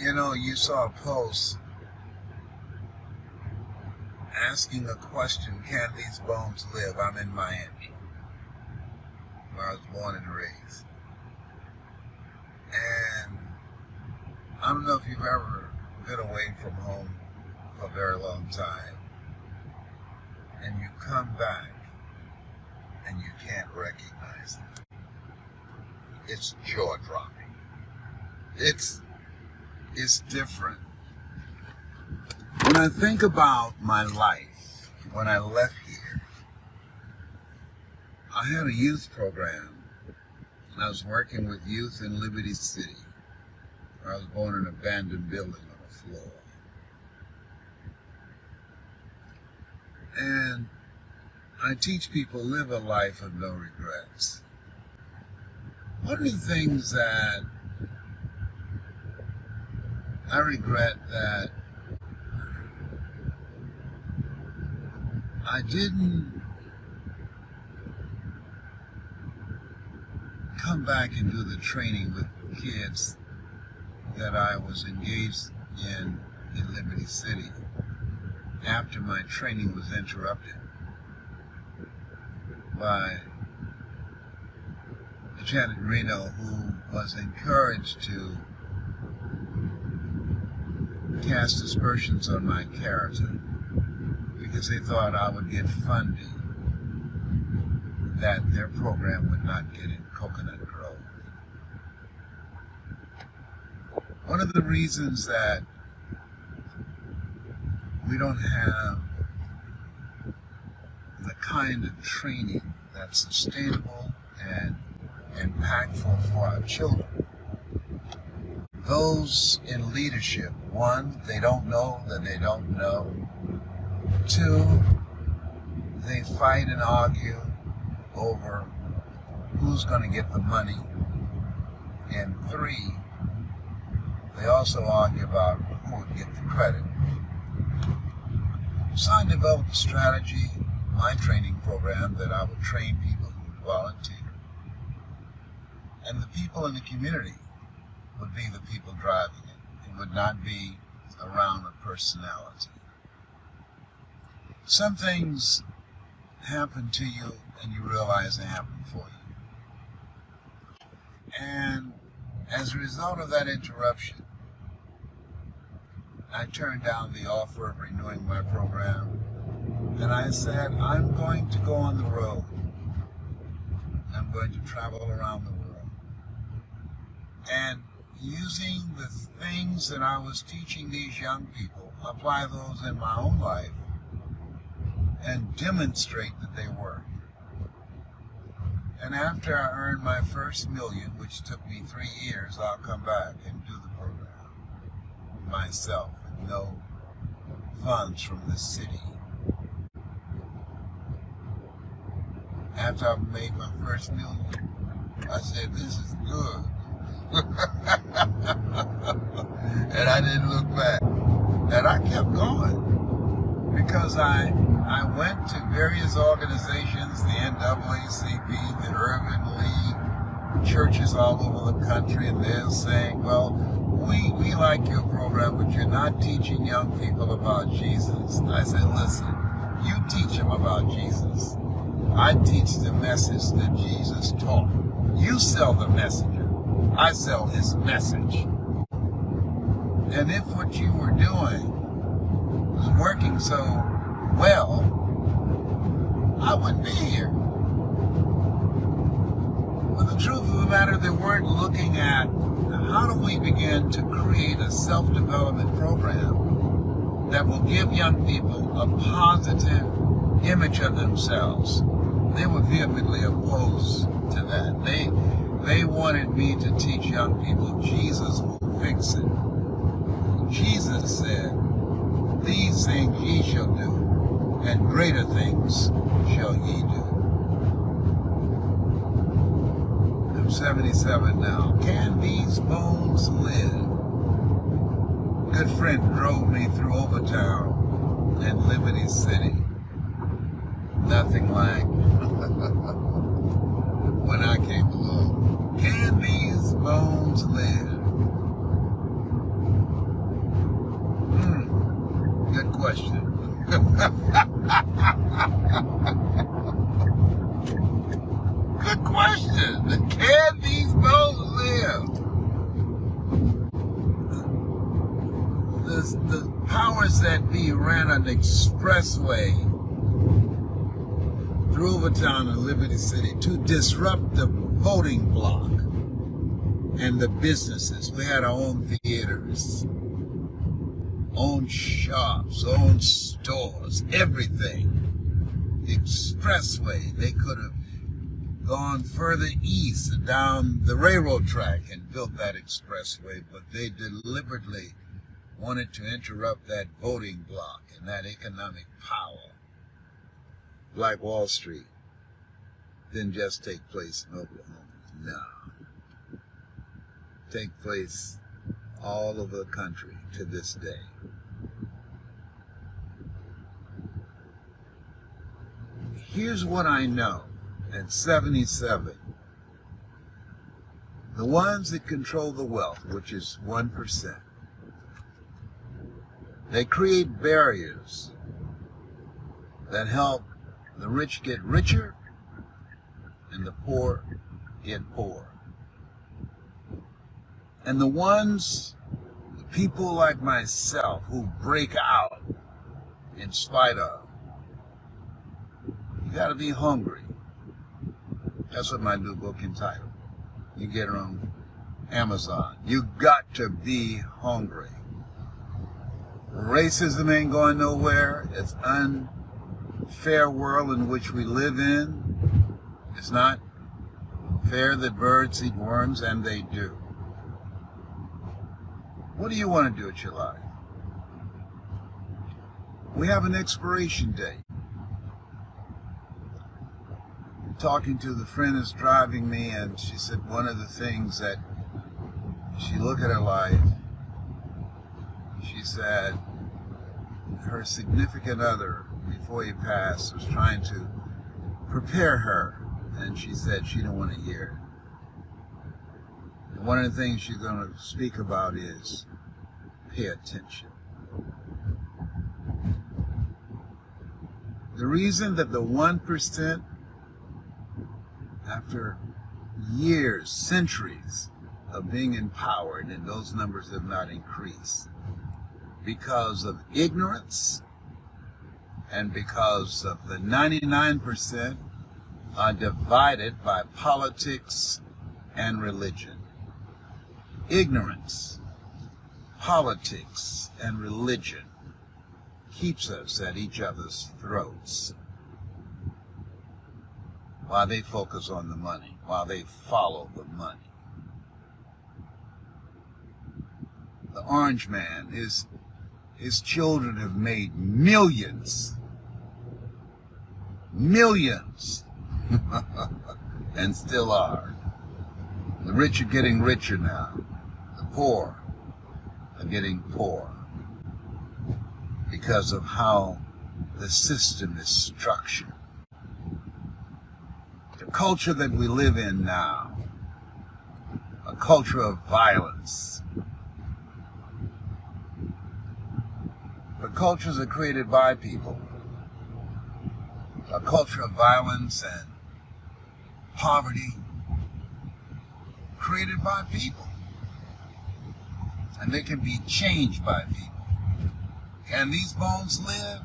You know, you saw a post asking a question, can these bones live? I'm in Miami, where I was born and raised. And I don't know if you've ever been away from home for a very long time, and you come back and you can't recognize it. It's jaw-dropping. It's different. When I think about my life, when I left here, I had a youth program. I was working with youth in Liberty City. I was born in an abandoned building on a floor. And I teach people live a life of no regrets. One of the things that I regret that I didn't come back and do the training with kids that I was engaged in Liberty City after my training was interrupted by Janet Reno, who was encouraged to cast aspersions on my character because they thought I would get funding that their program would not get in Coconut Grove. One of the reasons that we don't have the kind of training that's sustainable and impactful for our children. Those in leadership, one, they don't know that they don't know. Two, they fight and argue over who's going to get the money. And three, they also argue about who would get the credit. So I developed a strategy, my training program, that I would train people who would volunteer. And the people in the community would be the people driving it. It would not be around a personality. Some things happen to you and you realize they happen for you. And as a result of that interruption, I turned down the offer of renewing my program, and I said, I'm going to go on the road. I'm going to travel around the world. And using the things that I was teaching these young people, apply those in my own life and demonstrate that they work. And after I earned my first million, which took me 3 years, I'll come back and do the program myself with no funds from the city. After I made my first million, I said, this is good. And I didn't look back. And I kept going because I went to various organizations, the NAACP, the Urban League, churches all over the country, and they're saying, well, we like your program, but you're not teaching young people about Jesus. I said, listen, you teach them about Jesus. I teach the message that Jesus taught. You sell the messenger. I sell his message. And if what you were doing was working so well, I wouldn't be here. But the truth of the matter, they weren't looking at how do we begin to create a self-development program that will give young people a positive image of themselves. They were vehemently opposed to that. They wanted me to teach young people Jesus will fix it. Jesus said, these things ye shall do, and greater things shall ye do. I'm 77 now. Can these bones live? A good friend drove me through Overtown and Liberty City. Nothing like when I came along. Can these bones live? Good question. Can these bones live? The powers that be ran an expressway through Overtown and Liberty City to disrupt the voting bloc and the businesses. We had our own theaters, own shops, own stores, everything. The expressway, they could have gone further east and down the railroad track and built that expressway, but they deliberately wanted to interrupt that voting bloc and that economic power. Black Wall Street didn't just take place in Oklahoma. No. Take place all over the country to this day. Here's what I know. At 77, the ones that control the wealth, which is 1%, they create barriers that help the rich get richer and the poor get poorer. And the ones, the people like myself who break out in spite of, you gotta be hungry. That's what my new book entitled. You get it on Amazon. You got to be hungry. Racism ain't going nowhere. It's unfair world in which we live in. It's not fair that birds eat worms, and they do. What do you want to do with your life? We have an expiration date. Talking to the friend that's driving me, and she said one of the things that she looked at her life, she said her significant other, before he passed, was trying to prepare her, and she said she didn't want to hear it. And one of the things she's going to speak about is pay attention. The reason that the 1%, after years, centuries of being empowered, and those numbers have not increased, because of ignorance and because of the 99% are divided by politics and religion. Ignorance, politics, and religion keeps us at each other's throats while they focus on the money, while they follow the money. The Orange Man, his children have made millions, and still are. The rich are getting richer now. The poor are getting poorer because of how the system is structured. The culture that we live in now, a culture of violence. But cultures are created by people. A culture of violence and poverty created by people. And they can be changed by people. Can these bones live?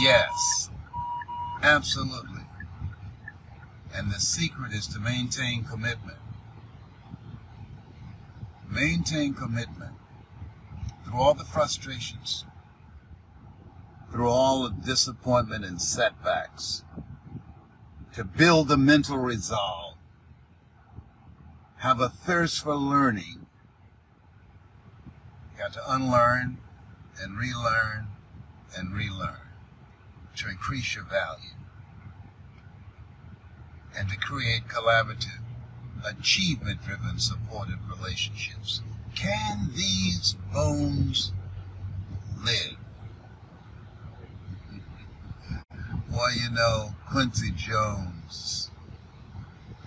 Yes, absolutely. And the secret is to maintain commitment. Maintain commitment through all the frustrations, through all the disappointment and setbacks, to build the mental resolve, have a thirst for learning. You got to unlearn and relearn and relearn to increase your value and to create collaborative, achievement-driven, supportive relationships. Can these bones live? Well, you know, Quincy Jones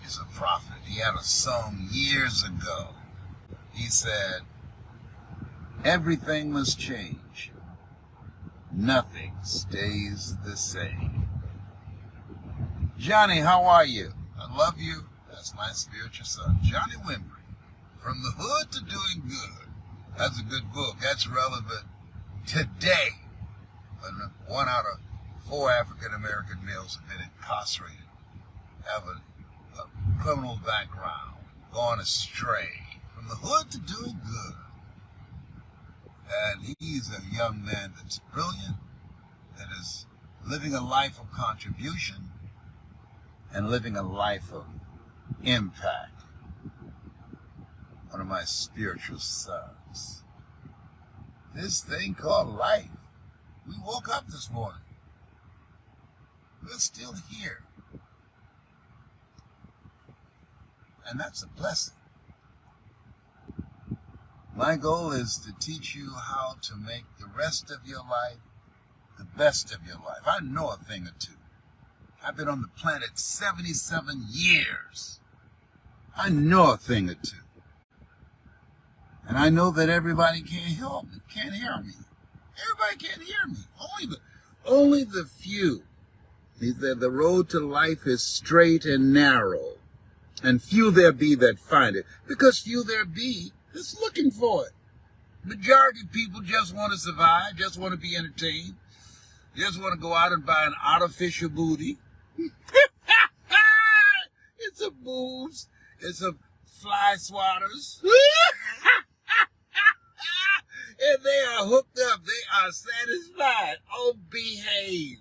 is a prophet. He had a song years ago. He said, everything must change nothing stays the same. Johnny, how are you? I love you. That's my spiritual son, Johnny Wimbrey. From the hood to doing good. That's a good book. That's relevant today. When 1 out of 4 African-American males have been incarcerated, have a criminal background, gone astray. From the hood to doing good. And he's a young man that's brilliant, that is living a life of contribution and living a life of impact. One of my spiritual sons. This thing called life. We woke up this morning. We're still here. And that's a blessing. My goal is to teach you how to make the rest of your life the best of your life. I know a thing or two. I've been on the planet 77 years. I know a thing or two. And I know that everybody can't hear me. Everybody can't hear me. Only the few. He said the road to life is straight and narrow, and few there be that find it. Because few there be that's looking for it. Majority of people just want to survive, just want to be entertained, just want to go out and buy an artificial booty. It's a boobs, it's a fly swatters. And they are hooked up, they are satisfied. Oh, behave.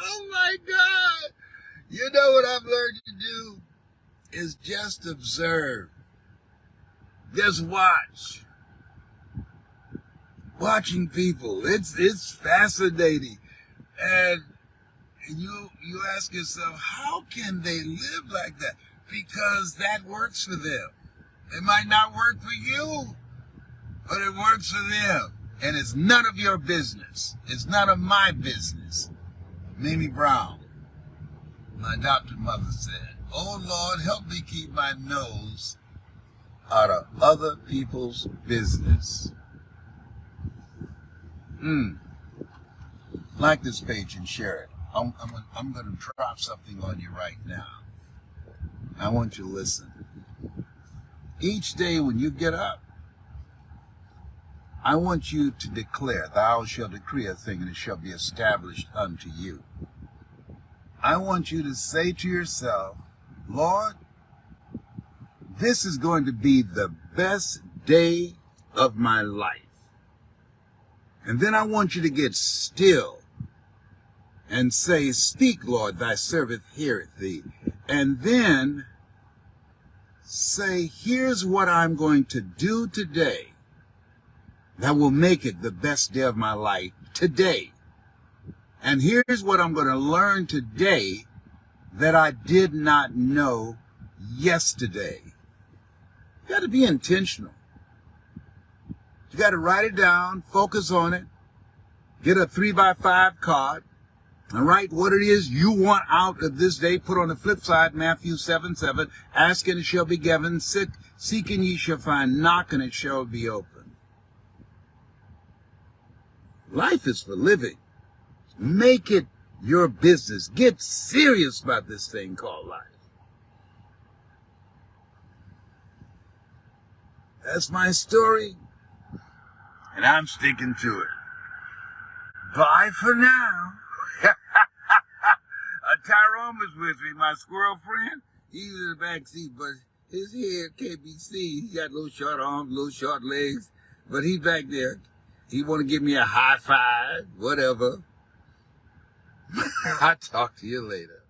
Oh my God. You know what I've learned to do? Is just observe. Just watch. Watching people. It's fascinating. And you ask yourself, how can they live like that? Because that works for them. It might not work for you, but it works for them. And it's none of your business. It's none of my business. Mamie Brown, my adopted mother, said, "Oh Lord, help me keep my nose out of other people's business." Like this page and share it. I'm going to drop something on you right now. I want you to listen. Each day when you get up, I want you to declare, "Thou shalt decree a thing, and it shall be established unto you." I want you to say to yourself, "Lord, this is going to be the best day of my life." And then I want you to get still and say, "Speak, Lord, thy servant heareth thee." And then say, "Here's what I'm going to do today that will make it the best day of my life today. And here's what I'm going to learn today that I did not know yesterday." You got to be intentional. You got to write it down, focus on it, get a 3x5 card, and write what it is you want out of this day. Put on the flip side, Matthew 7:7, "Ask and it shall be given, seek and ye shall find, knock and it shall be open." Life is for living. Make it your business. Get serious about this thing called life. That's my story, and I'm sticking to it. Bye for now. Tyrone was with me, my squirrel friend. He's in the back seat, but his head can't be seen. He got little short arms, little short legs, but he's back there. He want to give me a high five, whatever. I'll talk to you later.